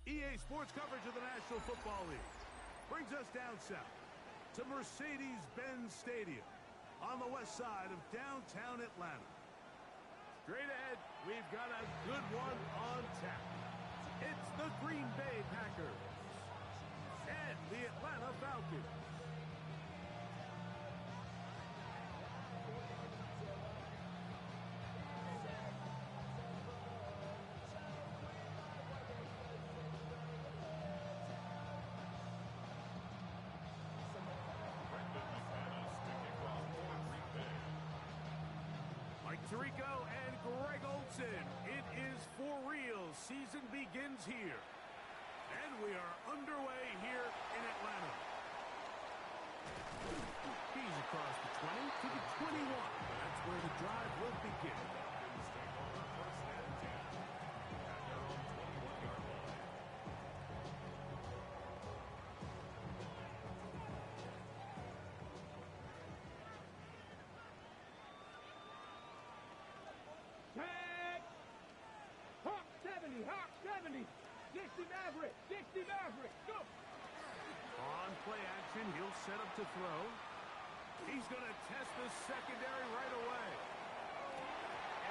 EA Sports coverage of the National Football League brings us down south to Mercedes-Benz Stadium on the west side of downtown Atlanta. Straight ahead, we've got a good one on tap. It's the Green Bay Packers and the Atlanta Falcons. Mike Tirico and Greg Olsen. It is for real. Season begins here. And we are underway here in Atlanta. He's across the 20 to the 21. That's where the drive will begin. Hawk 70, 60 Maverick, go! On play action, he'll set up to throw. He's going to test the secondary right away.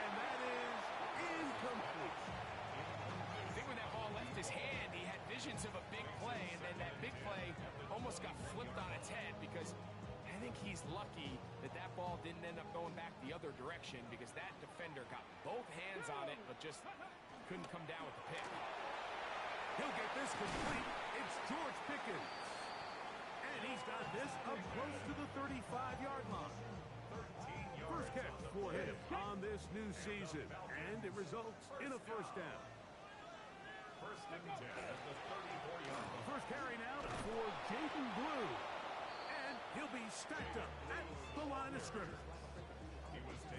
And that is incomplete. I think when that ball left his hand, he had visions of a big play, and then that big play almost got flipped on its head because I think he's lucky that that ball didn't end up going back the other direction because that defender got both hands on it but just couldn't come down with the pick. He'll get this complete. It's George Pickens. And he's got this up close to the 35-yard line. First catch for him on this new season. And it results in a first down. First and 10 at the 34-yard line. First carry now for Jaden Blue. And he'll be stacked up at the line of scrimmage.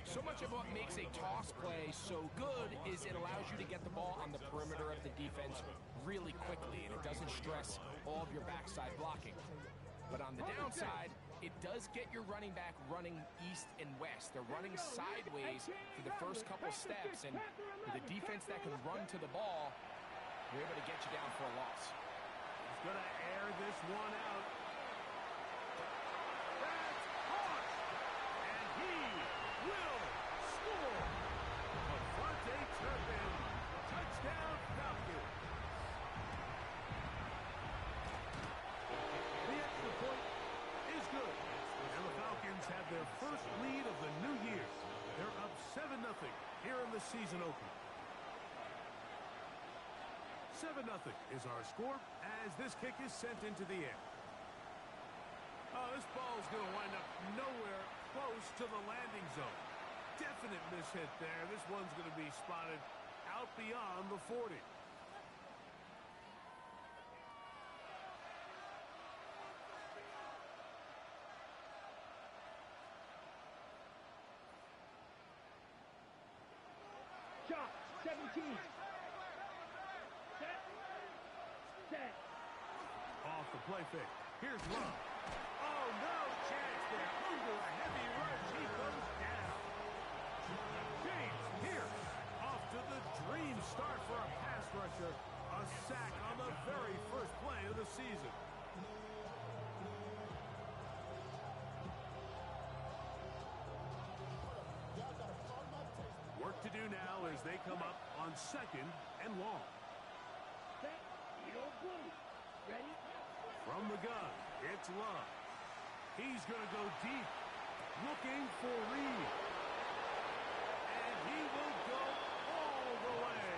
So much of what makes a toss play so good is it allows you to get the ball on the perimeter of the defense really quickly, and it doesn't stress all of your backside blocking. But on the downside, it does get your running back running east and west. They're running sideways for the first couple steps, and with a defense that can run to the ball, they're able to get you down for a loss. He's going to air this one out. That's caught! And he will score! Avante Turpin, touchdown Falcons. The extra point is good. And the Falcons have their first lead of the new year. They're up 7-0 here in the season opener. 7-0 is our score as this kick is sent into the air. Oh, this ball is going to wind up nowhere close to the landing zone. Definite mishit there. This one's going to be spotted out beyond the 40. Shot, 17. Set. Off the play fake. Here's Love. Oh, no chance there. Under a heavy rush, he goes down. James Pierce off to the dream start for a pass rusher. A sack on the very first play of the season. Work to do now as they come up on second and long. Set. Blue. Ready? From the gun, it's Love. He's going to go deep, looking for Reed. And he will go all the way.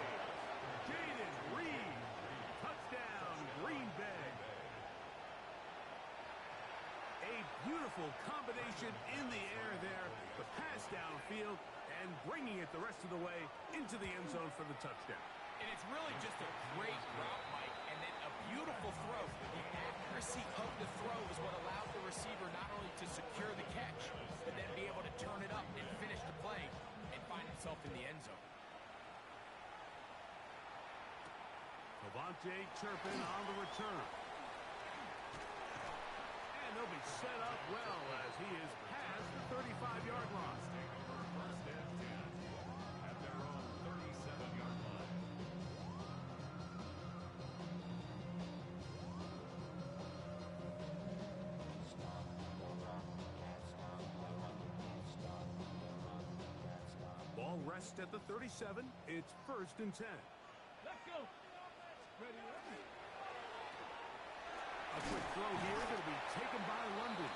Jaden Reed, touchdown, Green Bay. A beautiful combination in the air there, the pass downfield, and bringing it the rest of the way into the end zone for the touchdown. And it's really just a great route, Mike, and then a beautiful throw. The accuracy of the throw is what allowed the receiver not only to secure the catch, but then be able to turn it up and finish the play and find himself in the end zone. Avante Turpin on the return. And they'll be set up well as he is past the 35-yard line. First and 10 at their own 37-yard line. pressed at the 37. It's 1st and 10. Let's go. Ready, ready. A quick throw here that'll be taken by London.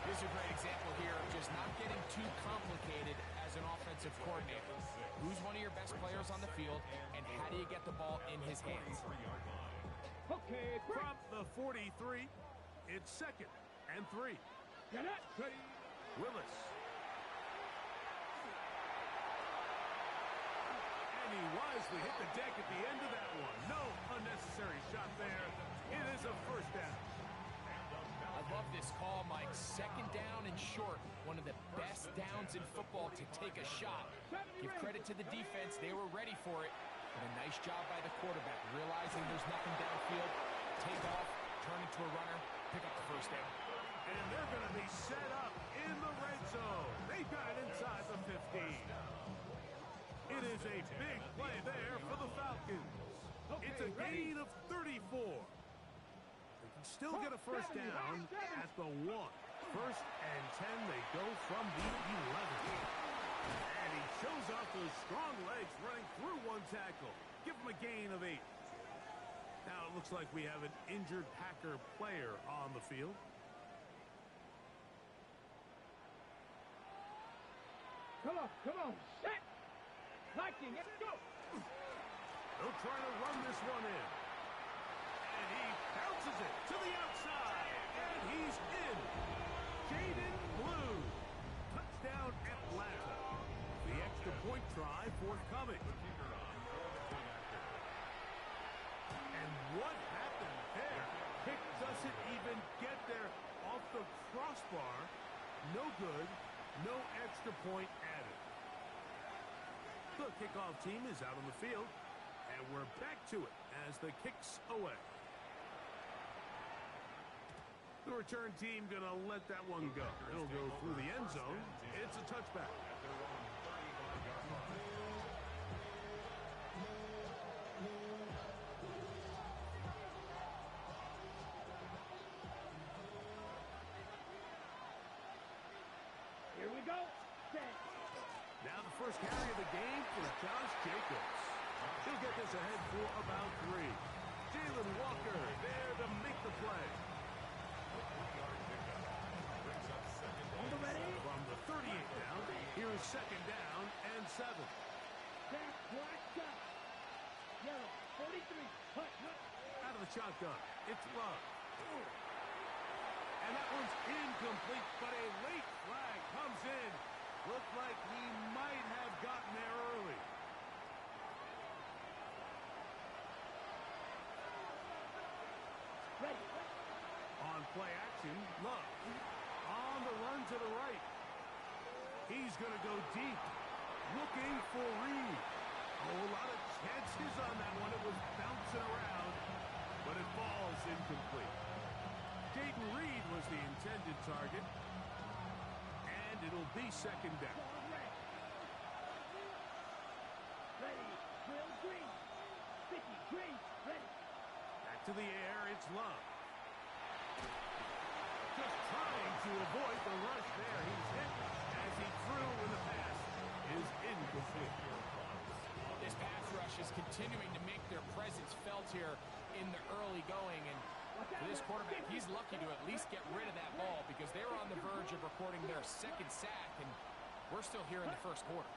Here's a great example here of just not getting too complicated as an offensive coordinator. Who's one of your best players on the field, and how do you get the ball in his hands? Okay, break. From the 43, it's 2nd and 3. Get it. Ready. Willis. And he wisely hit the deck at the end of that one. No unnecessary shot there. It is a 1st down. I love this call, Mike. 2nd down and short. One of the best downs in football to take a shot. Give credit to the defense. They were ready for it. But a nice job by the quarterback. Realizing there's nothing downfield. Take off, turn into a runner, pick up the 1st down. And they're going to be set up in the red zone. They've got it inside the 15. It is a big play there for the Falcons. It's a gain of 34. They can still get a 1st down at the 1. 1st and 10, they go from the 11. And he shows off those strong legs running through one tackle. Give him a gain of 8. Now it looks like we have an injured Packer player on the field. Come on, set. Liking, let's go. They'll try to run this one in. And he bounces it to the outside. And he's in. Jaden Blue. Touchdown Atlanta. The extra point try forthcoming. And what happened there? Kick doesn't even get there off the crossbar. No good. No extra point added. The kickoff team is out on the field, and we're back to it as the kick's away. The return team gonna let that one go. It'll go through the end zone. It's a touchback. Here we go. Set. Now the first carry of the game for Josh Jacobs. He'll get this ahead for about 3. Jalen Walker there to make the play. On the ready. From the 38 down, here's 2nd down and 7. Set. Black shot. Yellow. 43. Hut. Out of the shotgun, it's Love. And that one's incomplete, but a late flag comes in. Looked like he might have gotten there early. Ready. On play action, Love. On the run to the right. He's going to go deep. Looking for Reed. Oh, a lot of chances on that one. It was bouncing around, but it falls incomplete. Jaden Reed was the intended target. And it'll be 2nd down. Ready. Will Green. 50. Green. Ready. Back to the air, it's Love. Just trying to avoid the rush there. He's hit as he threw in the pass is incomplete. This pass rush is continuing to make their presence felt here in the early going, and for this quarterback, he's lucky to at least get rid of that ball because they were on the verge of recording their 2nd sack, and we're still here in the 1st quarter.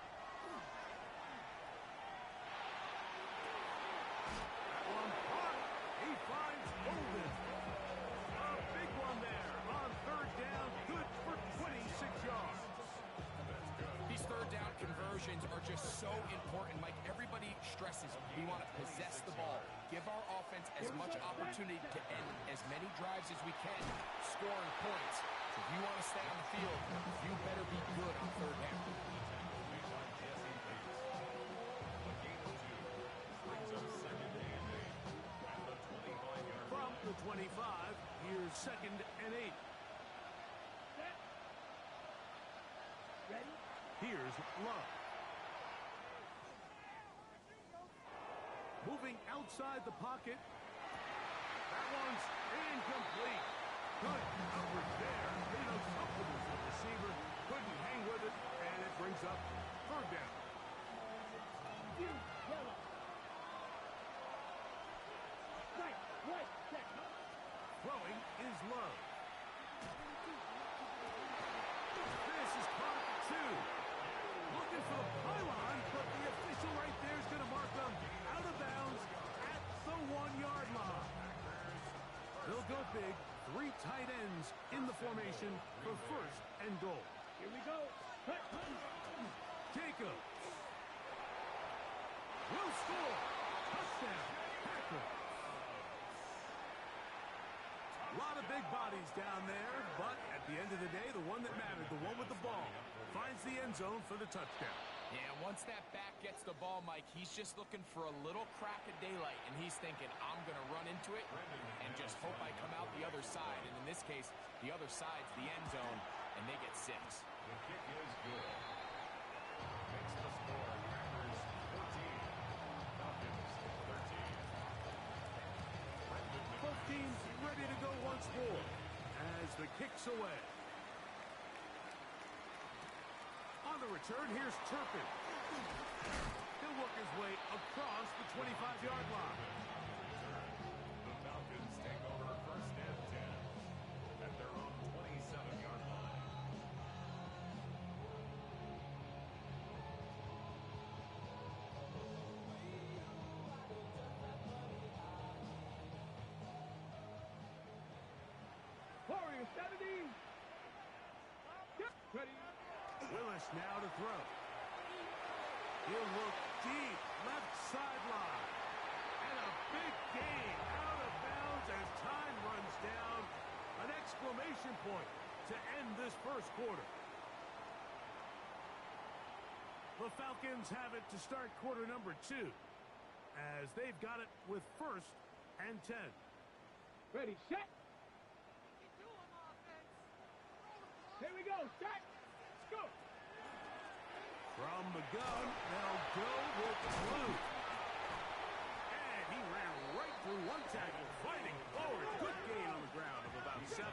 That one caught. He finds Bolden. A big one there on 3rd down. Good for 26 yards. These 3rd down conversions are just so important. Like everybody stresses, we want to possess the ball. Give our offense as much opportunity to end as many drives as we can, scoring points. So if you want to stay on the field, you better be good on 3rd down. From the 25, here's 2nd and 8. Set. Ready. Here's Love. Moving outside the pocket. That one's incomplete. Good coverage there. Made a couple of the receiver. Couldn't hang with it, and it brings up 3rd down. is Love. This is caught at 2. Looking for the pylon, but the official right there is going to mark them out of bounds at the 1-yard line. They'll go big. 3 tight ends in the formation for first and goal. Here we go. Cut. Jacobs will score. Touchdown, Packers. A lot of big bodies down there, but at the end of the day, the one that mattered, the one with the ball, finds the end zone for the touchdown. Yeah, once that back gets the ball, Mike, he's just looking for a little crack of daylight, and he's thinking, I'm going to run into it and just hope I come out the other side. And in this case, the other side's the end zone, and they get 6. The kick is good. Makes the score Packers 14, Falcons 13. Both teams ready to go once more as the kick's away. On the return, here's Turpin. He'll work his way across the 25-yard line. The Falcons take over first and 10 at their own 27-yard line. Warrior 70. Yep. Ready. Willis now to throw. He'll look deep, left sideline. And a big gain out of bounds as time runs down. An exclamation point to end this first quarter. The Falcons have it to start quarter number 2 as they've got it with first and 10. Ready, set. Here we go. Set. Let's go. From the gun, they'll go with Blue. And he ran right through one tackle, fighting forward. Good gain on the ground of about 7. 8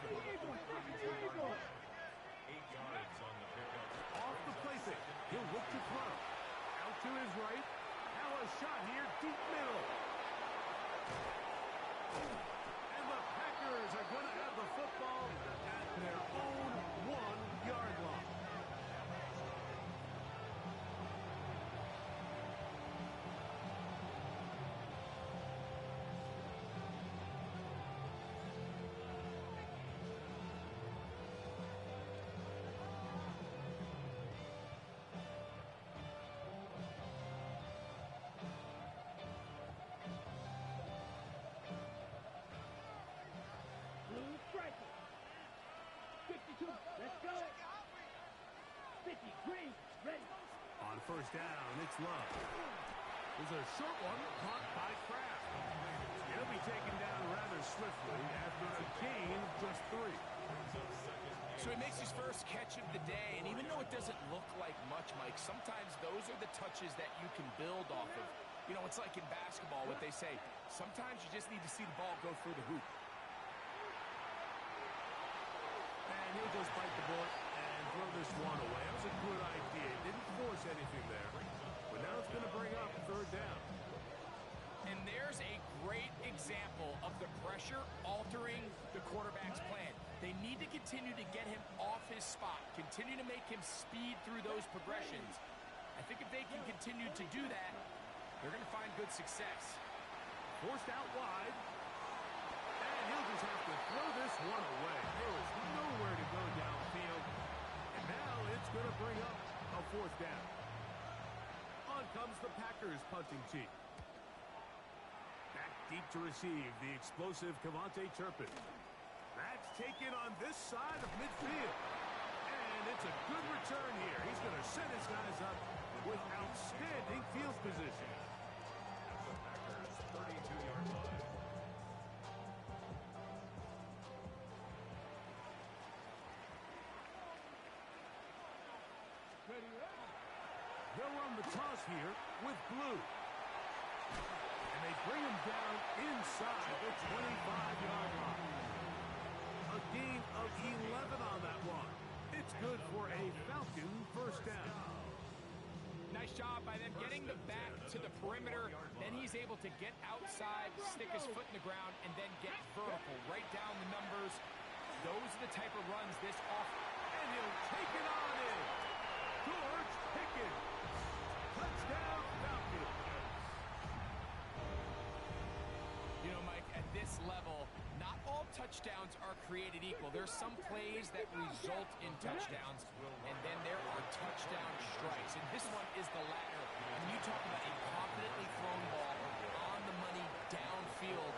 yards on the pickup. Off the play fake. He'll look to throw. Out to his right. Now a shot here, deep middle. And the Packers are going to have the football at their own 1-yard line. Blue striker. 52. Let's go. 50. Green. Ready. On first down, it's Love. There's a short one caught by Kraft. He'll be taken down rather swiftly after a gain of just 3. So he makes his first catch of the day, and even though it doesn't look like much, Mike, sometimes those are the touches that you can build off of. You know, it's like in basketball, what they say, sometimes you just need to see the ball go through the hoop. And he'll just bite the bullet and throw this one away. That was a good idea. Didn't force anything there. But now it's going to bring up third down. And there's a great example of the pressure altering the quarterback's plan. They need to continue to get him off his spot, continue to make him speed through those progressions. I think if they can continue to do that, they're going to find good success. Forced out wide. And he'll just have to throw this one away. There was nowhere to go downfield. And now it's going to bring up a fourth down. On comes the Packers punting team. Back deep to receive the explosive Kevontae Turpin. That's taken on this side of midfield. And it's a good return here. He's going to set his guys up with outstanding field position. The Packers 32-yard line. Ready, ready. They'll run the toss here with Blue. And they bring him down inside the 25-yard line. A gain of 11 on that one. It's good for a Falcon first down. Nice job by them getting the back to the perimeter. Then he's able to get outside, stick his foot in the ground, and then get vertical right down the numbers. throws. Those are the type of runs this offense. And he'll take it on in. George Pickens. Touchdown Falcons. You know, Mike, at this level, not all touchdowns are created equal. There's some plays that result in touchdowns, and then there are touchdown strikes. And this one is the latter. I mean, you talk about a confidently thrown ball on the money downfield.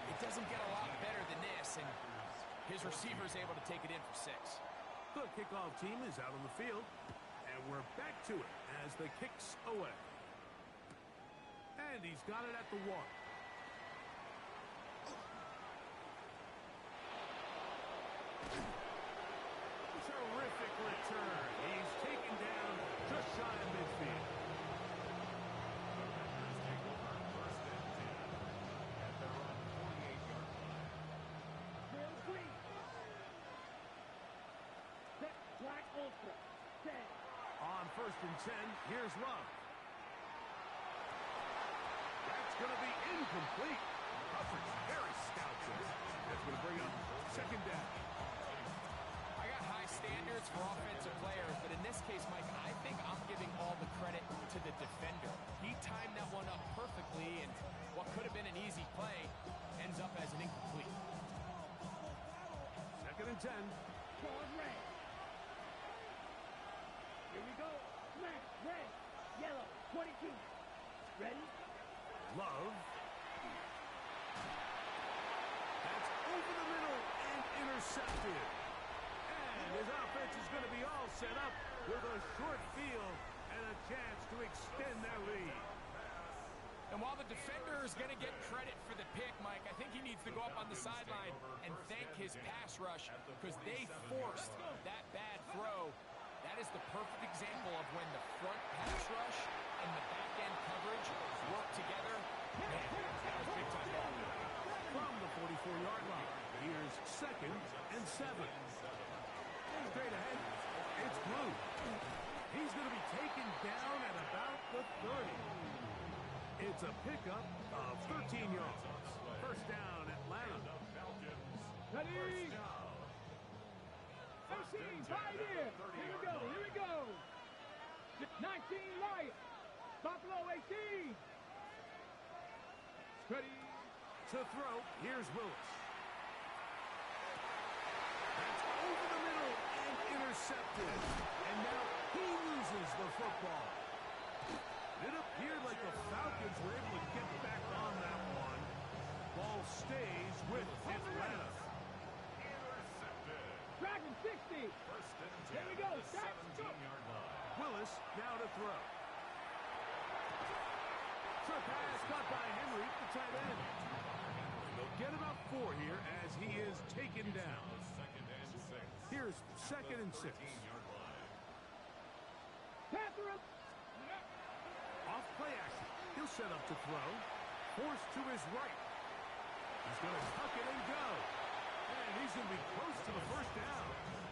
It doesn't get a lot better than this, and his receiver is able to take it in for 6. The kickoff team is out on the field, and we're back to it as the kick's away. And he's got it at the 1. Terrific return. He's taken down just shy of midfield. On 1st and 10, here's Love. That's going to be incomplete. Coverage very scouts. That's going to bring up 2nd down. I got high standards for offensive players, but in this case, Mike, I think I'm giving all the credit to the defender. He timed that one up perfectly, and what could have been an easy play ends up as an incomplete. 2nd and 10. Here we go. Smash, red, yellow, 22. Ready? Love. That's over the middle and intercepted. And his offense is going to be all set up with a short field and a chance to extend their lead. And while the defender is going to get credit for the pick, Mike, I think he needs to go up on the sideline and thank his pass rush because they forced that bad throw. That is the perfect example of when the front pass rush and the back end coverage work together. Man, that was big time ball. From the 44-yard line, here's 2nd and 7. Straight ahead, it's Blue. He's going to be taken down at about the 30. It's a pickup of 13 yards. 1st down, Atlanta. Ready? 18, right here. Here we go, here we go. 19, Lions. Buffalo 18. Ready? To throw, here's Willis. That's over the middle and intercepted. And now he loses the football. It appeared like the Falcons were able to get back on that one. Ball stays with Atlanta. Dragon 60. Here we go. Start. Willis now to throw. Short pass caught by Henry, the tight end. They'll get about 4 here as he is taken down. Here's 2nd and 6. Catherine. Off play action. He'll set up to throw. Forced to his right. He's going to tuck it and go. And he's going to be close to the 1st down.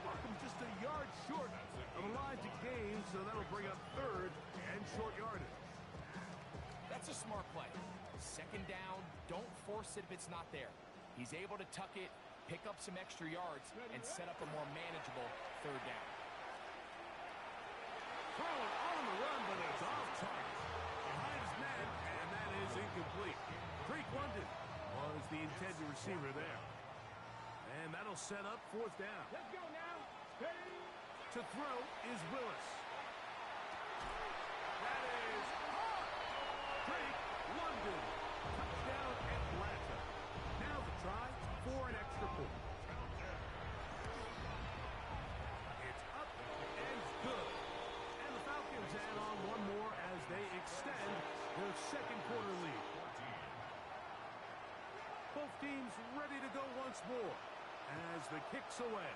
Markham just a yard short of the line to gain, so that'll bring up 3rd and short yardage. That's a smart play. 2nd down, don't force it if it's not there. He's able to tuck it, pick up some extra yards, and set up a more manageable 3rd down. Throwing on the run, but it's off target. Behind his man, and that is incomplete. Drake London was the intended receiver there. And that'll set up 4th down. Let's go now. Ready? To throw is Willis. That is hot. Drake London. Touchdown Atlanta. Now the try for an extra point. It's up and good. And the Falcons add on one more as they extend their 2nd quarter lead. Both teams ready to go once more as the kick's away.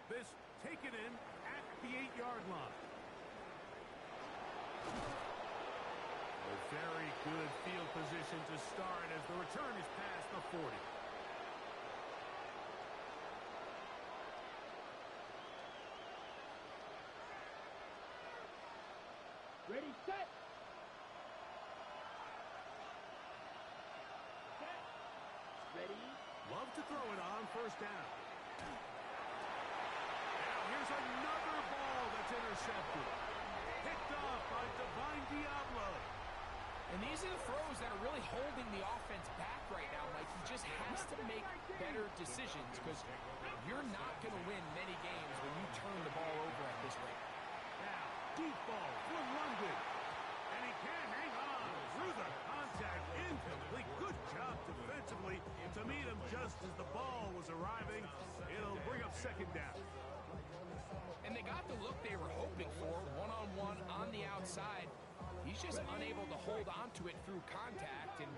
This taken in at the 8-yard line. A very good field position to start as the return is past the 40. Ready, set. to throw it on first down. Now here's another ball that's intercepted. Picked off by Divine Diablo. And these are the throws that are really holding the offense back right now, Mike. He just has to make better decisions because you're not going to win many games when you turn the ball over at this rate. Now, deep ball for London. And he can't hang on through the contact. Incomplete. Good job defensively to meet him just as the ball was arriving. It'll bring up second down. And they got the look they were hoping for, one-on-one on the outside. He's just unable to hold on to it through contact, and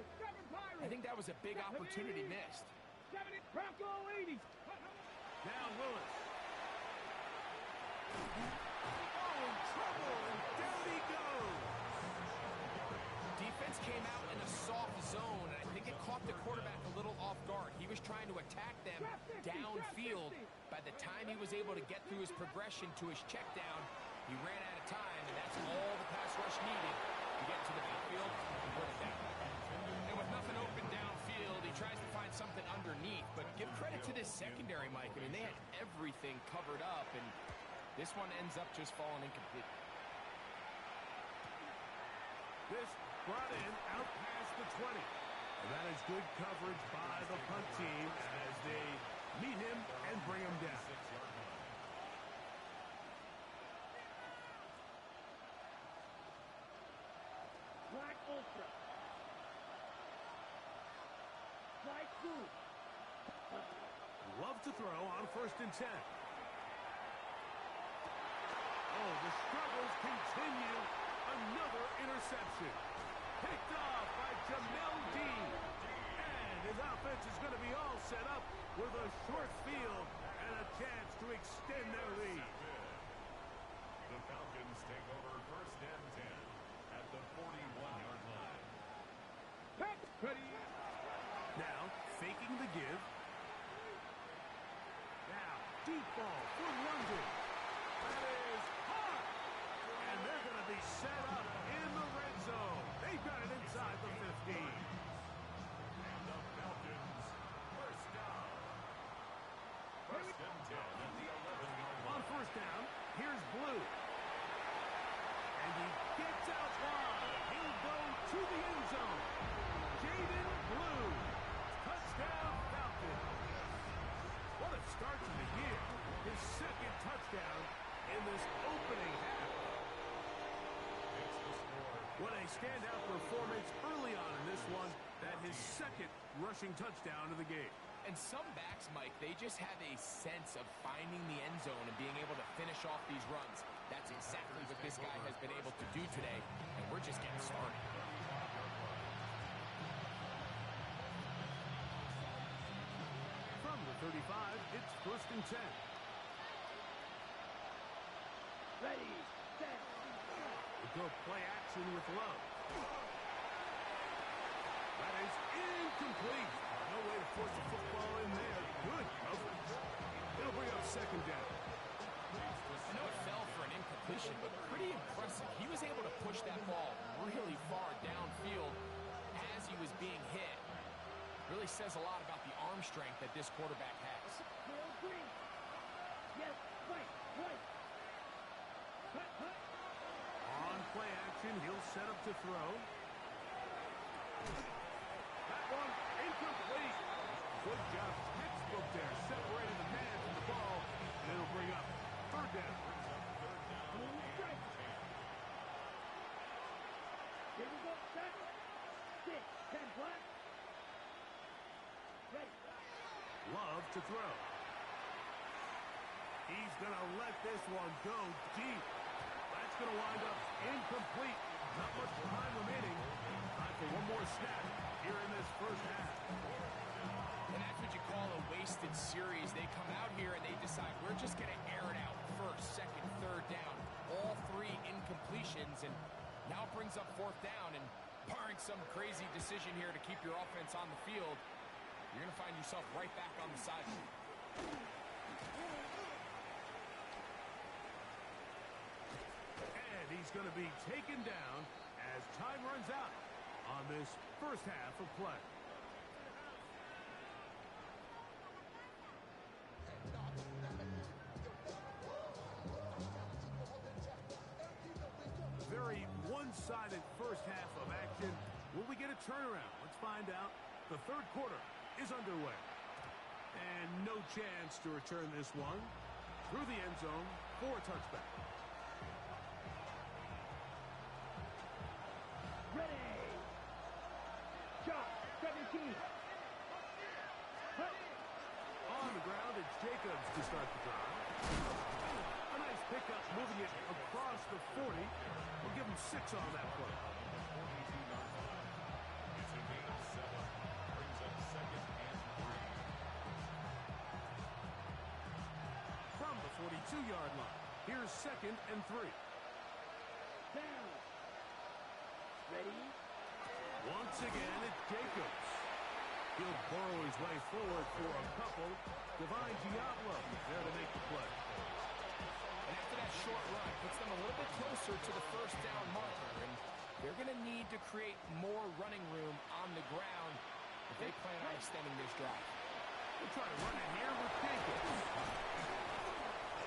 I think that was a big opportunity missed. Bronco 80. Now Willis. Oh, in trouble, and down he goes. Defense came out in a soft zone, and I think it caught the quarterback a little off guard. He was trying to attack them downfield. By the time he was able to get through his progression to his check down, he ran out of time, and that's all the pass rush needed to get to the backfield and put it down. And with nothing open downfield, he tries to find something underneath, but give credit to this secondary, Mike. I mean, they had everything covered up, and this one ends up just falling incomplete. This brought in out past the 20. And that is good coverage by the punt team as they meet him and bring him down. Black Ultra. Black Blue. Love to throw on first and 10. Oh, the struggles continue. Another interception. Picked off by Jamel Dean. And his offense is going to be all set up with a short field and a chance to extend their lead. The Falcons take over first and 10 at the 41-yard line. Ready. Now, faking the give. Now, deep ball for London. That is hot. And they're going to be set up in the red zone. They've got it inside the 15. And the Falcons first down. First and 10 at the 11-yard line. On first down, here's Blue. And he gets out wide. He'll go to the end zone. Jaden Blue. Touchdown, Falcons. What a start to the year. His second touchdown in this opening half. It's the score. What a standout performance early on in this one. That his second rushing touchdown of the game. And some backs, Mike, they just have a sense of finding the end zone and being able to finish off these runs. That's exactly what this guy has been able to do today, and we're just getting started. From the 35, it's first and 10. Ready. Set. We go play action with Love. That is incomplete. No way to force the football in there. Good coverage. It'll bring up second down. I know it fell for an incompletion, but pretty impressive. He was able to push that ball really far downfield as he was being hit. Really says a lot about the arm strength that this quarterback has. Tail green. Yes. Right. Right. Cut. Cut. On play action, he'll set up to throw. That one incomplete. Good job. Textbook there. Separated the man from the ball. And it'll bring up third down. Strike. Here we go. Set. 6. 10 black. Ready. Love to throw. He's going to let this one go deep. That's going to wind up incomplete. Not much time remaining. Time for one more snap here in this first half. And that's what you call a wasted series. They come out here and they decide we're just going to air it out first, second, third down. All three incompletions, and now it brings up fourth down. And barring some crazy decision here to keep your offense on the field, you're going to find yourself right back on the sideline. And he's going to be taken down as time runs out on this first half of play. one-sided first half of action. Will we get a turnaround? Let's find out. The third quarter is underway. And no chance to return this one through the end zone for a touchback. Ready. Shot. 17. On the ground, it's Jacobs to start the drive. A nice pickup, moving it across the 40. We'll give him 6 on that play. It's a gain of 7. Brings up 2nd and 3. From the 42-yard line, here's 2nd and 3. Down. Ready. Once again, it's Jacobs. He'll burrow his way forward for a couple. Divine Diablo there to make the play. And after that short run, puts them a little bit closer to the first down marker. And they're going to need to create more running room on the ground if they plan on extending this drive. We'll try to run it here with Jacobs.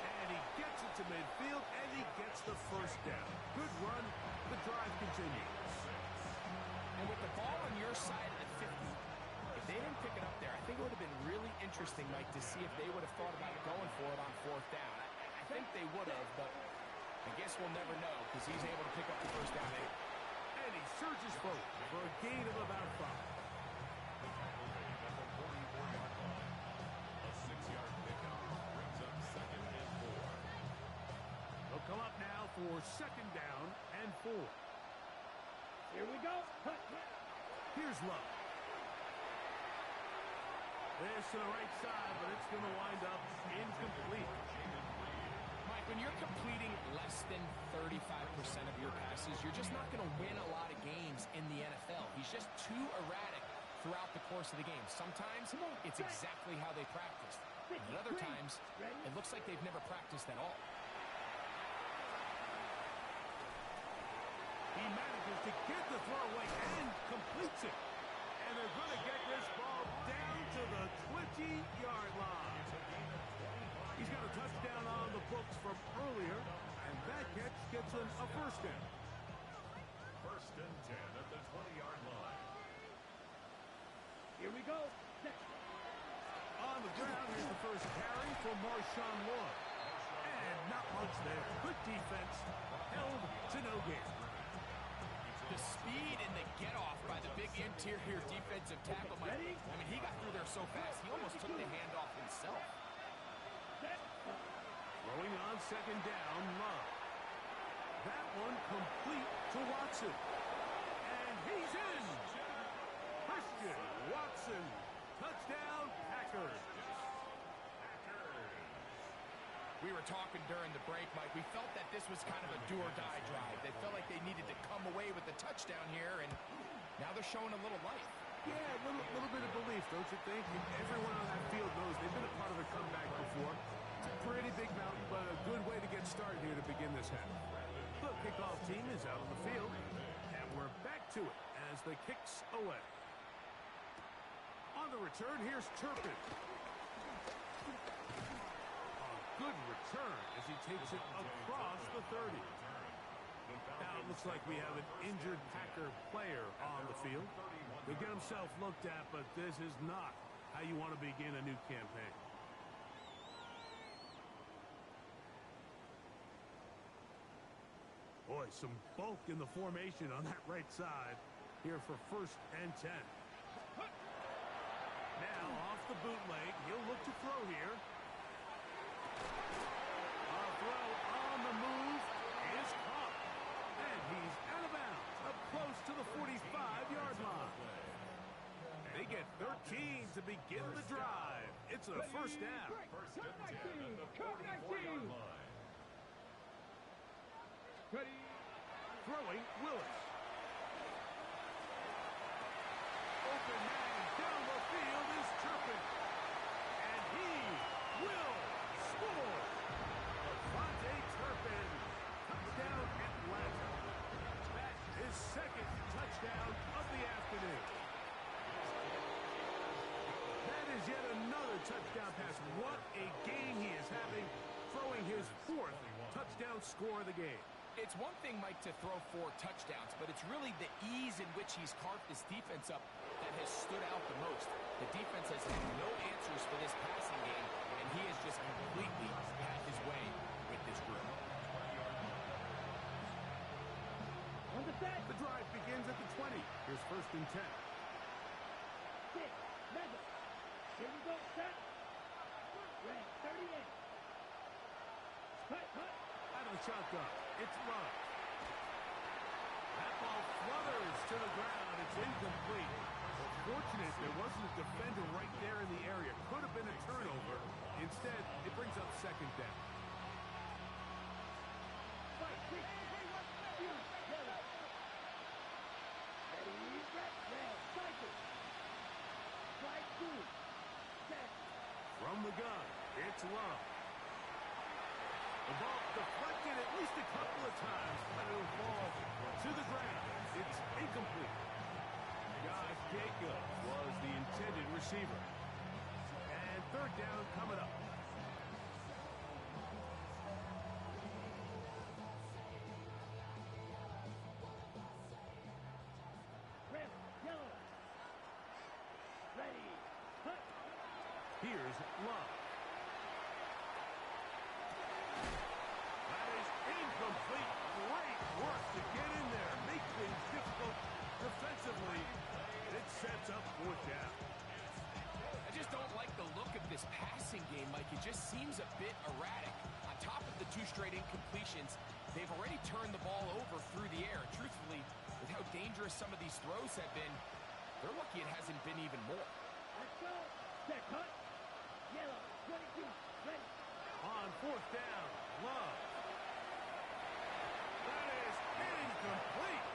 And he gets it to midfield, and he gets the first down. Good run. The drive continues. And with the ball on your side of the 50, if they didn't pick it up there, I think it would have been really interesting, Mike, to see if they would have thought about going for it on 4th down. I think they would have, but I guess we'll never know because he's able to pick up the first down. And he surges forward for a gain of about 5. The tackle made at the 44-yard line. A 6-yard pickup brings up 2nd and 4. They'll come up now for 2nd down and 4. Here we go. Here's Love. This to the right side, but it's going to wind up incomplete. Mike, when you're completing less than 35% of your passes, you're just not going to win a lot of games in the NFL. He's just too erratic throughout the course of the game. Sometimes it's exactly how they practiced. And at other times, it looks like they've never practiced at all. He manages to get the throw away and completes it. And they're going to get this ball down to the 20-yard line. He's got a touchdown on the books from earlier, and that catch gets him a first down. 1st and 10 at the 20-yard line. Here we go. On the ground, here's the first carry for Marshawn Lloyd. And not much there. Good defense. Held to no gain. The speed and the get-off by the big interior defensive tackle, Mike. I mean, he got through there so fast, he almost took the handoff himself. Throwing on 2nd down, Love. That one complete to Watson. And he's in. Christian Watson. Touchdown, Packers. We were talking during the break, Mike. We felt that this was kind of a do-or-die drive. They felt like they needed to come away with the touchdown here, and now they're showing a little life. Yeah, a little bit of belief, don't you think? Everyone on that field knows they've been a part of a comeback before. It's a pretty big mountain, but a good way to get started here to begin this half. The kickoff team is out on the field, and we're back to it as the kicks away. On the return, here's Turpin. Good return as he takes it across the 30. Now it looks like we have an injured Packer player on the field. He'll get himself looked at, but this is not how you want to begin a new campaign. Boy, some bulk in the formation on that right side here for 1st and 10. Now off the bootleg, he'll look to throw here. A throw on the move is caught. And he's out of bounds, up close to the 45-yard line. They get 13 to begin the drive. It's a first down. 1st and 10 at the 44-yard line. Ready. Throwing, Willis. Open man down the field is Turpin. And he will score. Devontae Turpin. Touchdown, Atlanta. That is 2nd touchdown of the afternoon. That is yet another touchdown pass. What a game he is having, throwing his 4th touchdown score of the game. It's one thing, Mike, to throw 4 touchdowns, but it's really the ease in which he's carved this defense up that has stood out the most. The defense has had no answers for this passing game, and he has just completely had his way with this group. On the set. The drive begins at the 20. Here's 1st and 10. 6, mega. Here we go, set. Red, 38. Cut. Out of the shotgun. It's Love. That ball flutters to the ground. It's incomplete. Fortunate there wasn't a defender right there in the area. Could have been a turnover. Instead, it brings up 2nd down. Fight, quick. Yellow. Ready, red, cycle. Strike 2. Set. From the gun, it's Love. The ball deflected at least a couple of times, but it'll fall to the ground. It's incomplete. Josh Jacobs was the intended receiver. And 3rd down coming up. Red, yellow. Ready, cut. Here's Love. That is incomplete. Great work to get in there. Make things difficult defensively. It sets up 4th down. I just don't like the look of this passing game, Mike. It just seems a bit erratic. On top of the 2 straight incompletions, they've already turned the ball over through the air. Truthfully, with how dangerous some of these throws have been, they're lucky it hasn't been even more. Let's go. Set, cut. Yellow, 22. Ready. On 4th down, Love. That is incomplete.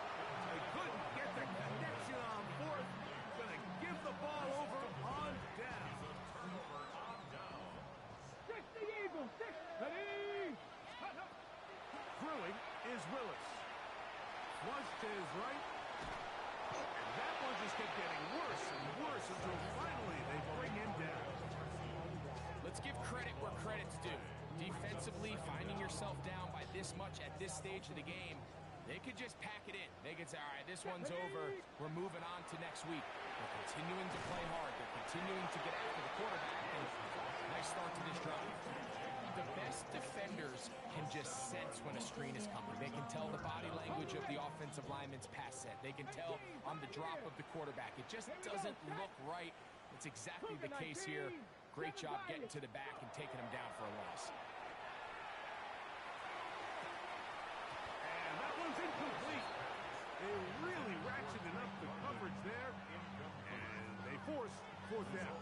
They couldn't get the connection on 4th. Gonna give the ball over on down. 60 Eagles, 6. Ready. Throwing is Willis. Flush to his right. And that one just kept getting worse and worse until finally they bring him down. Let's give credit where credit's due. Defensively, finding yourself down by this much at this stage of the game, they could just pack it in. They could say, all right, this one's over. We're moving on to next week. They're continuing to play hard. They're continuing to get after the quarterback. And nice start to this drive. The best defenders can just sense when a screen is coming. They can tell the body language of the offensive lineman's pass set. They can tell on the drop of the quarterback. It just doesn't look right. It's exactly the case here. Great job getting to the back and taking him down for a loss. And that one's incomplete. They really ratcheted up the coverage there. And they force 4th down.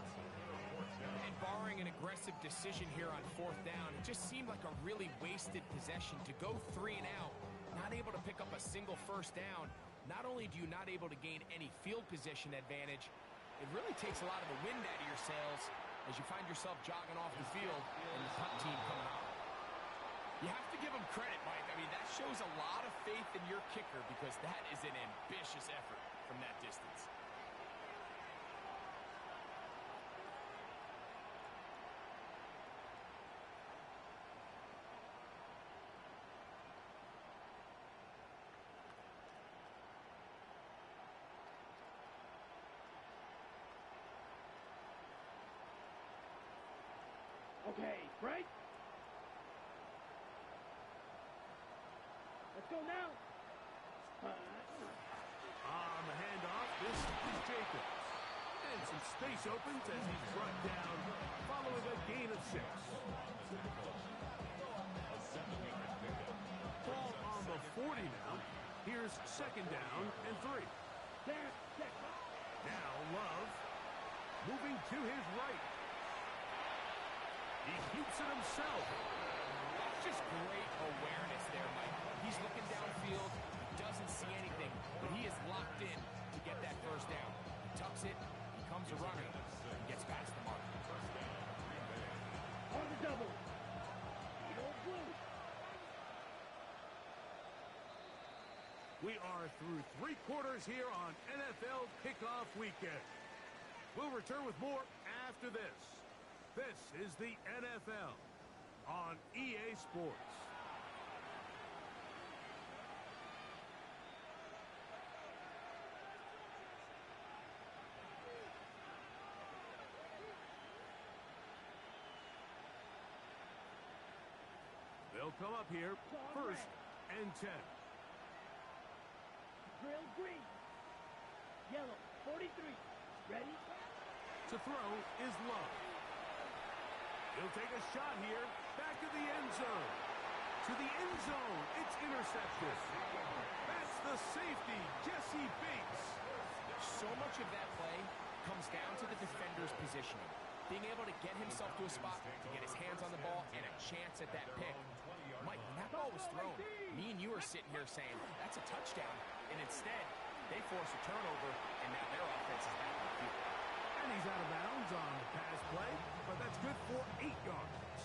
And barring an aggressive decision here on 4th down, it just seemed like a really wasted possession to go 3 and out, not able to pick up a single 1st down. Not only do you not able to gain any field position advantage, it really takes a lot of the wind out of your sails as you find yourself jogging off the field and the punt team coming out. You have to give them credit, Mike. I mean, that shows a lot of faith in your kicker because that is an ambitious effort from that distance. Okay, break. Let's go now. On the handoff, this is Jacobs. And some space opens as he's brought down following a gain of 6. Ball on the 40 now. Here's 2nd down and 3. There, set. Now Love moving to his right. He keeps it himself. That's just great awareness there, Mike. He's looking downfield, doesn't see anything, but he is locked in to get that 1st down. He tucks it, he comes a runner, and gets past the mark. On the double. Eagle blue. We are through 3 quarters here on NFL Kickoff Weekend. We'll return with more after this. This is the NFL on EA Sports. They'll come up here, first and 10. Drill green. Yellow, 43. Ready? To throw is Love. He'll take a shot here, back to the end zone. To the end zone, it's intercepted. That's the safety, Jesse Bates. So much of that play comes down to the defender's positioning. Being able to get himself to a spot, to get his hands on the ball, and a chance at that pick. Mike, when that ball was thrown, me and you are sitting here saying, that's a touchdown. And instead, they force a turnover, and now their offense is back on the field. And he's out of bounds on the pass play, but that's good for 8 yards.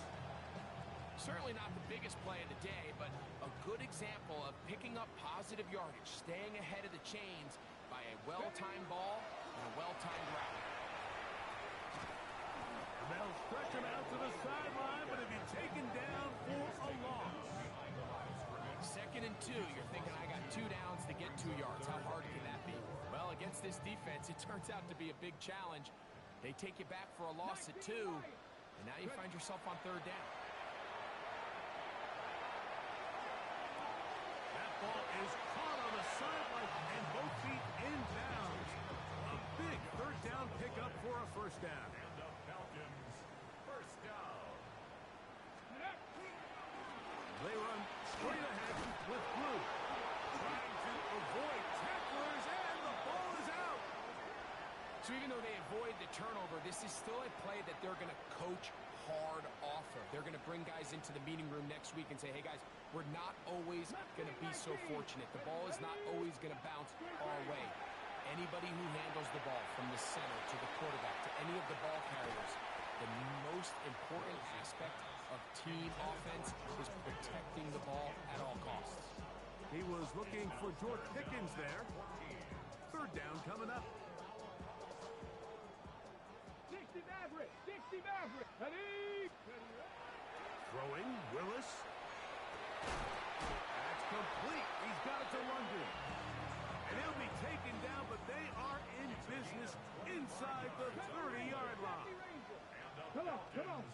Certainly not the biggest play of the day, but a good example of picking up positive yardage, staying ahead of the chains by a well-timed ball and a well-timed route. They'll stretch him out to the sideline, but he'll be taken down for a loss. 2nd and 2, you're thinking, I got 2 downs to get 2 yards. How hard can that be? Well, against this defense, it turns out to be a big challenge. They take you back for a loss at 2, and now you find yourself on 3rd down. That ball is caught on the sideline and both feet in bounds. A big 3rd down pickup for a 1st down. And the Falcons, 1st down. They run straight ahead with Blue. Trying to avoid tacklers, and the ball is out. So even though they avoid the turnover, this is still a play that they're going to coach hard off of. They're going to bring guys into the meeting room next week and say, hey, guys, we're not always going to be so fortunate. The ball is not always going to bounce our way. Anybody who handles the ball from the center to the quarterback to any of the ball carriers, the most important aspect of team offense is protecting the ball at all costs. He was looking for George Pickens there. 3rd down coming up. 60 Maverick. 60 Maverick. Ready? Throwing, Willis. That's complete. He's got it to London. And he'll be taken down, but they are in business inside the 30-yard line. Come on, come on.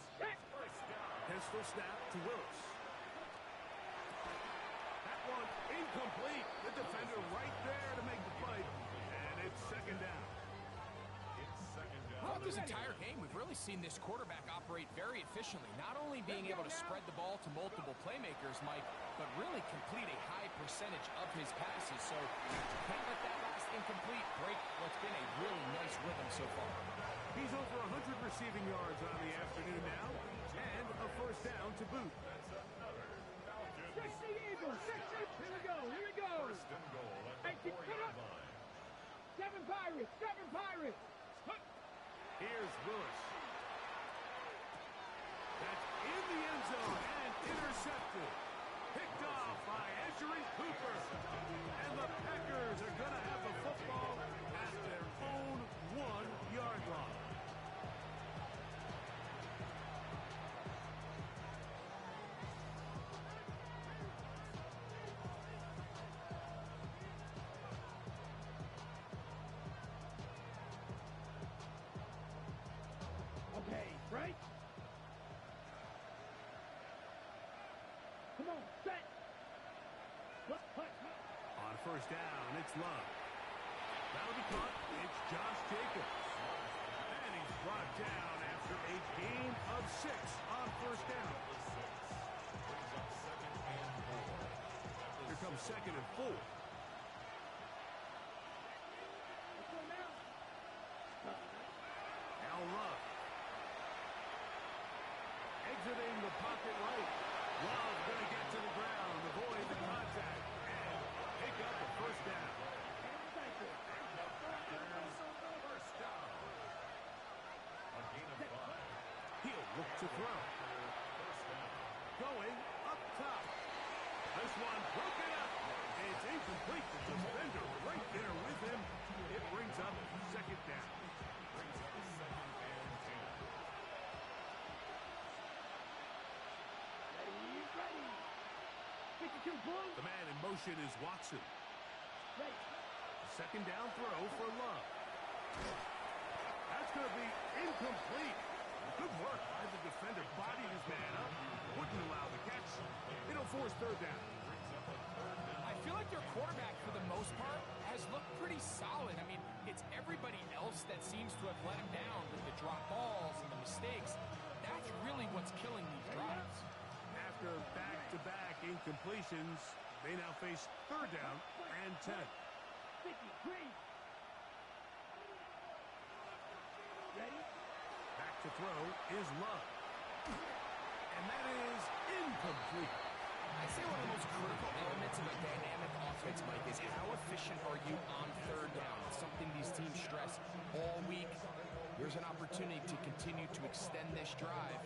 Pistol snap to Willis. That one incomplete. The defender right there to make the play. And it's 2nd down. Throughout this entire game, we've really seen this quarterback operate very efficiently, not only being able to spread the ball to multiple playmakers, Mike, but really complete a high percentage of his passes. So can't let that last incomplete break what's been a really nice rhythm so far. He's over 100 receiving yards on the afternoon now, and a 1st down to boot. 60 Eagles. 60. Here we go. Here we go. 1st and goal at the 4-yard line. 7 Pirates. 7 Pirates. Here's Willis. That's in the end zone and intercepted. Picked off by Eshery Cooper. And the Packers are going to have the football at their own 1-yard line. Okay, right? Come on, set. On 1st down, it's Love. That'll be caught. It's Josh Jacobs. And he's brought down after a gain of 6 on 1st down. Here comes 2nd and 4. Al Love. Exiting the pocket right. Love going to get to the ground, avoid the contact, and pick up a 1st down. A gain of 5. He'll look to throw. Going up top. This one broken up. It's incomplete. The defender right there with him. It brings up 2nd down. The man in motion is Watson. 2nd down throw for Love. That's going to be incomplete. Good work by the defender. Bodied his man up. Wouldn't allow the catch. It'll force third down. I feel like their quarterback, for the most part, has looked pretty solid. I mean, it's everybody else that seems to have let him down with the drop balls and the mistakes. That's really what's killing these drives. After back-to-back incompletions, they now face third down and 10. Ready? Back to throw is Love. And that is incomplete. I'd say one of the most critical elements of a dynamic offense, Mike, is how efficient are you on third down? It's something these teams stress all week. Here's an opportunity to continue to extend this drive.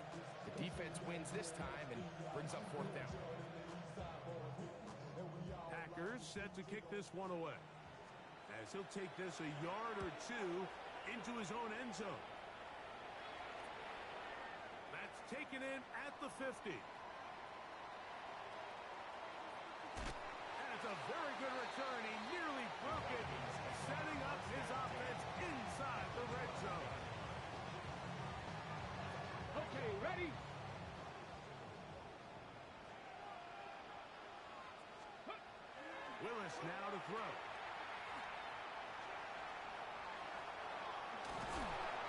The defense wins this time and brings up fourth down. Packers set to kick this one away, as he'll take this a yard or two into his own end zone. That's taken in at the 50. And it's a very good return. He nearly broke it, setting up his offense inside the red zone. Okay, ready? Willis now to throw.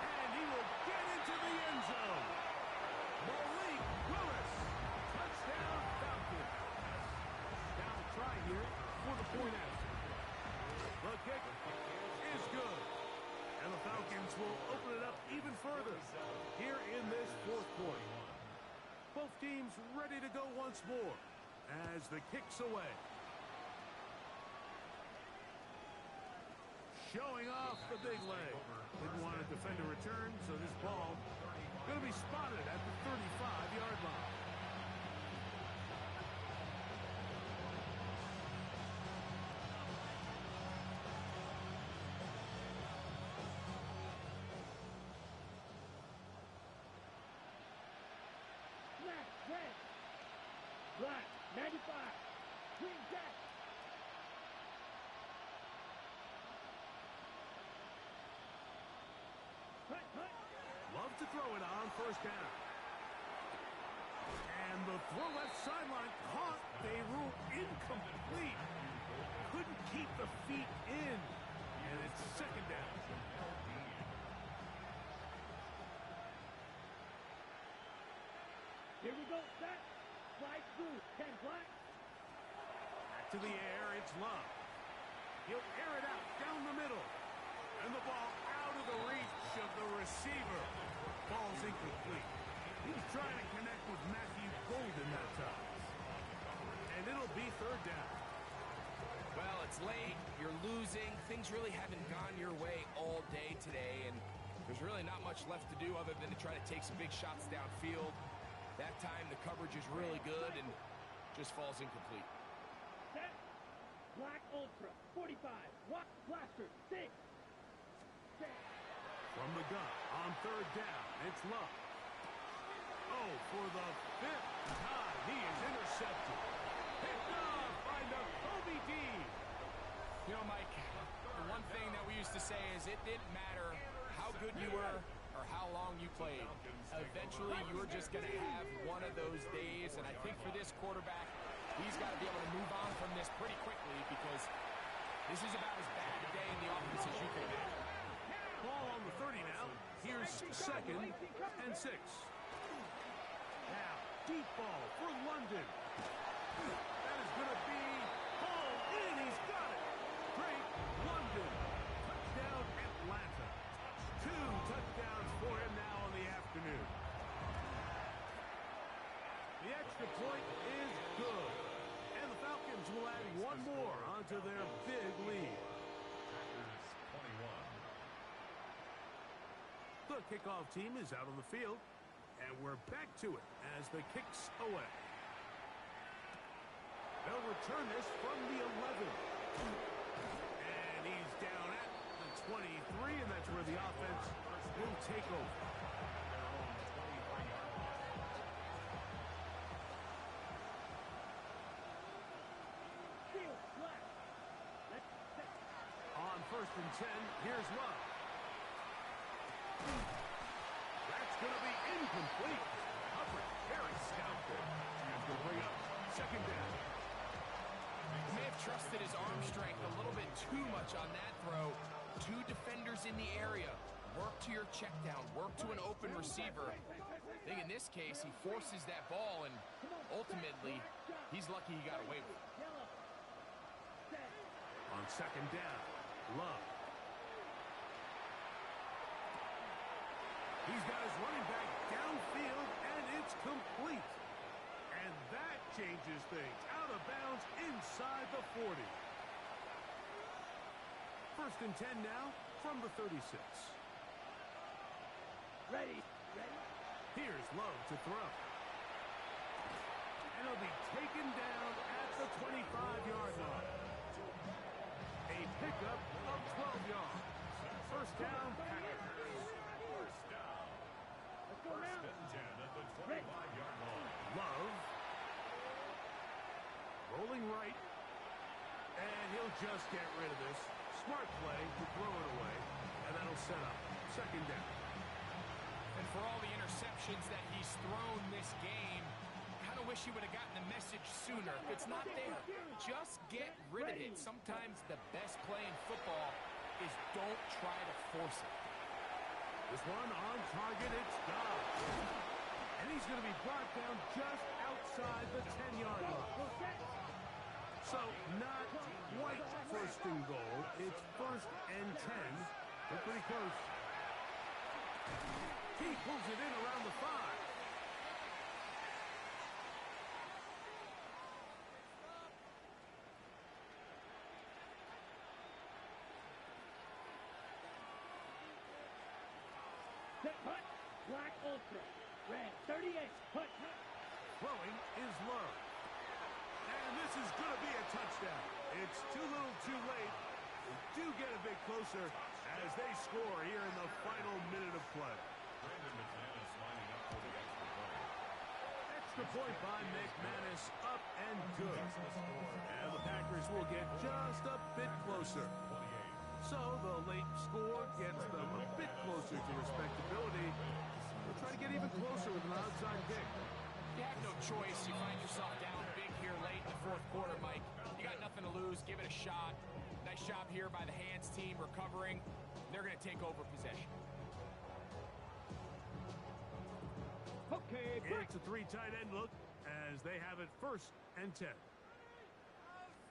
And he will get into the end zone. Malik Willis. Touchdown Falcons. Now a try here for the point after. The kick is good. And the Falcons will open it up even further here in this fourth quarter. Both teams ready to go once more as the kick's away. Showing off the big leg. Didn't want to defend a return, so this ball going to be spotted at the 35-yard line. Black, red. Black, 95. Green, jack. Hut, hut. Love to throw it on first down. And the throw left sideline caught. They rule incomplete. Couldn't keep the feet in. And it's second down. Here we go, set. Slide through. 10 black. Back to the air, it's Love. He'll air it out down the middle. And the ball out of the reach of the receiver. Ball's incomplete. He was trying to connect with Matthew Golden that time. And it'll be third down. Well, it's late. You're losing. Things really haven't gone your way all day today, and there's really not much left to do other than to try to take some big shots downfield. That time, the coverage is really good and just falls incomplete. Set. Black Ultra. 45. Rock Blaster. 6. Set. From the gun on third down, it's Love. Oh, for the fifth time, he is intercepted. Picked off by Nakobe Dean. You know, Mike, the one thing that we used to say is it didn't matter how good you were or how long you played. Eventually, you were just going to have one of those days, and I think for this quarterback, he's got to be able to move on from this pretty quickly because this is about as bad a day in the offense as you can imagine. Ball on the 30 now. Here's second and 6. Now, deep ball for London. That is going to be ball in. He's got it. Drake London. Touchdown Atlanta. 2 touchdowns for him now on the afternoon. The extra point is good. And the Falcons will add one more onto their big lead. The kickoff team is out on the field, and we're back to it as the kick's away. They'll return this from the 11. And he's down at the 23, and that's where the offense will take over. Field black. Let's set. On first and 10, here's Love. That's going to be too much on that throw. Two defenders in the area. Work to your check down. Work to an open receiver. I think in this case, he forces that ball, and ultimately, he's lucky he got away with it. On second down, Love. He's got his running back downfield, and it's complete. And that changes things. Out of bounds inside the 40. First and 10 now from the 36. Ready. Here's Love to throw. And he'll be taken down at the 25-yard line. A pickup of 12 yards. First down, Packers. First down. Let's go now. First and 10 at the 25-yard line. Love. Rolling right. And he'll just get rid of this. Smart play to throw it away. And that'll set up second down. And for all the interceptions that he's thrown this game, kind of wish he would have gotten the message sooner. If it's not there, just get rid of it. Sometimes the best play in football is don't try to force it. This one on target, it's Dobbs. And he's going to be brought down just outside the 10-yard line. So not quite first and goal. It's first and 10. They're pretty close. He pulls it in around the 5. Set punt. Black Ultra. Red 38. Punt. Throwing is Love. And this is going to be a touchdown. It's too little too late. They do get a bit closer as they score here in the final minute of play. Brandon McManus lining up for the extra point. Extra point by McManus, up and good. And the Packers will get just a bit closer. 28. So the late score gets them a bit closer to respectability. They'll try to get even closer with an outside kick. You have no choice. You find yourself down big here late in the fourth quarter, Mike. You got nothing to lose. Give it a shot. Nice job here by the hands team recovering. They're going to take over possession. Okay, break. It's a 3 tight end look as they have it first and 10.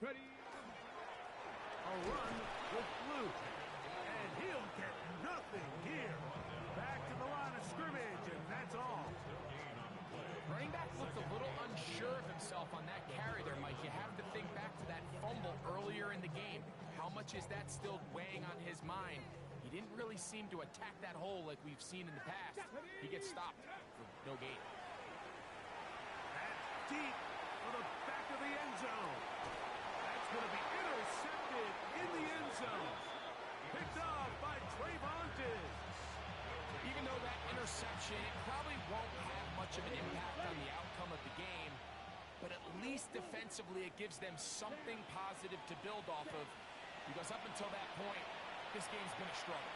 Ready. A run with Blue. And he'll get nothing here. Back to the line of scrimmage, and that's all. Running back looked a little unsure of himself on that carry there, Mike. You have to think back to that fumble earlier in the game. How much is that still weighing on his mind? He didn't really seem to attack that hole like we've seen in the past. He gets stopped for no gain. That's deep for the back of the end zone. That's going to be intercepted in the end zone. Picked off by Trayvon Diggs. Even though that interception, it probably won't have much of an impact on the outcome of the game, but at least defensively it gives them something positive to build off of, because up until that point, this game's been a struggle.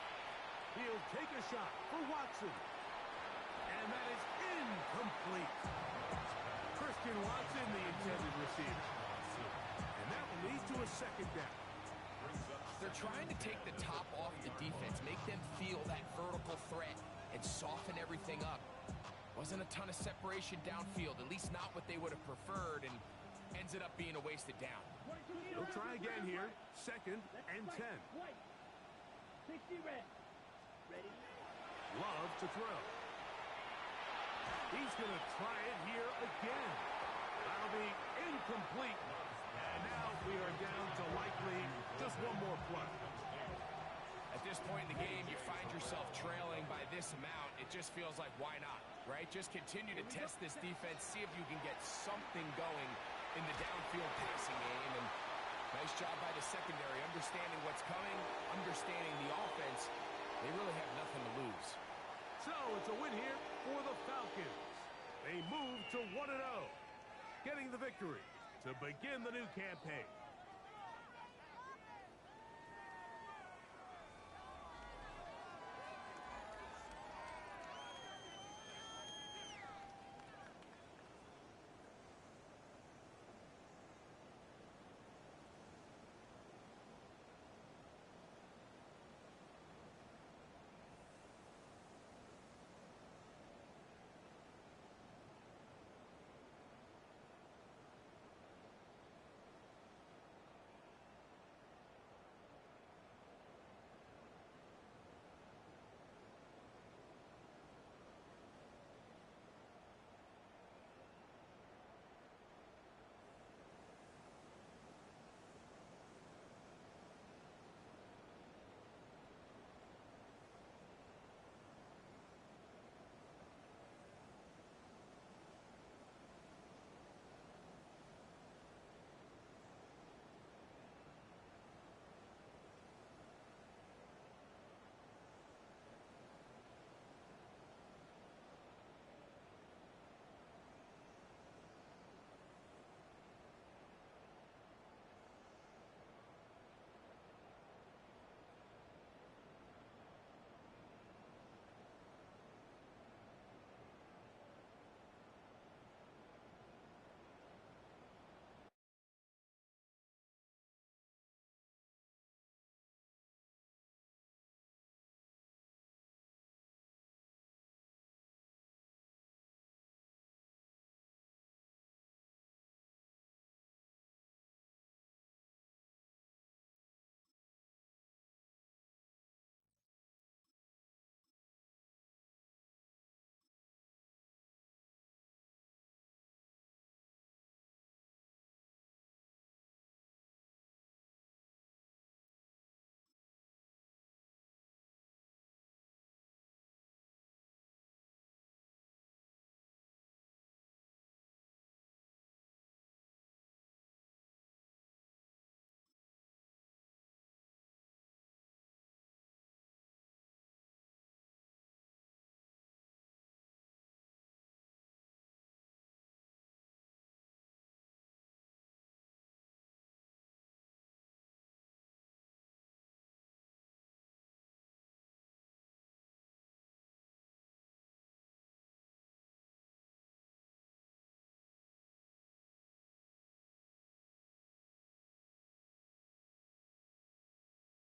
He'll take a shot for Watson. And that is incomplete. Christian Watson, the intended receiver. And that will lead to a second down. They're trying to take the top off the defense, make them feel that vertical threat, and soften everything up. Wasn't a ton of separation downfield, at least not what they would have preferred, and ends it up being a wasted down. He'll try again here. Second and 10. 60 red. Ready. Love to throw. He's going to try it here again. That'll be incomplete. And now we are down to likely just one more play. At this point in the game, you find yourself trailing by this amount. It just feels like, why not, right? Just continue to test this defense, see if you can get something going in the downfield passing game. And nice job by the secondary, understanding what's coming, understanding the offense. They really have nothing to lose. So it's a win here for the Falcons. They move to 1-0, getting the victory to begin the new campaign.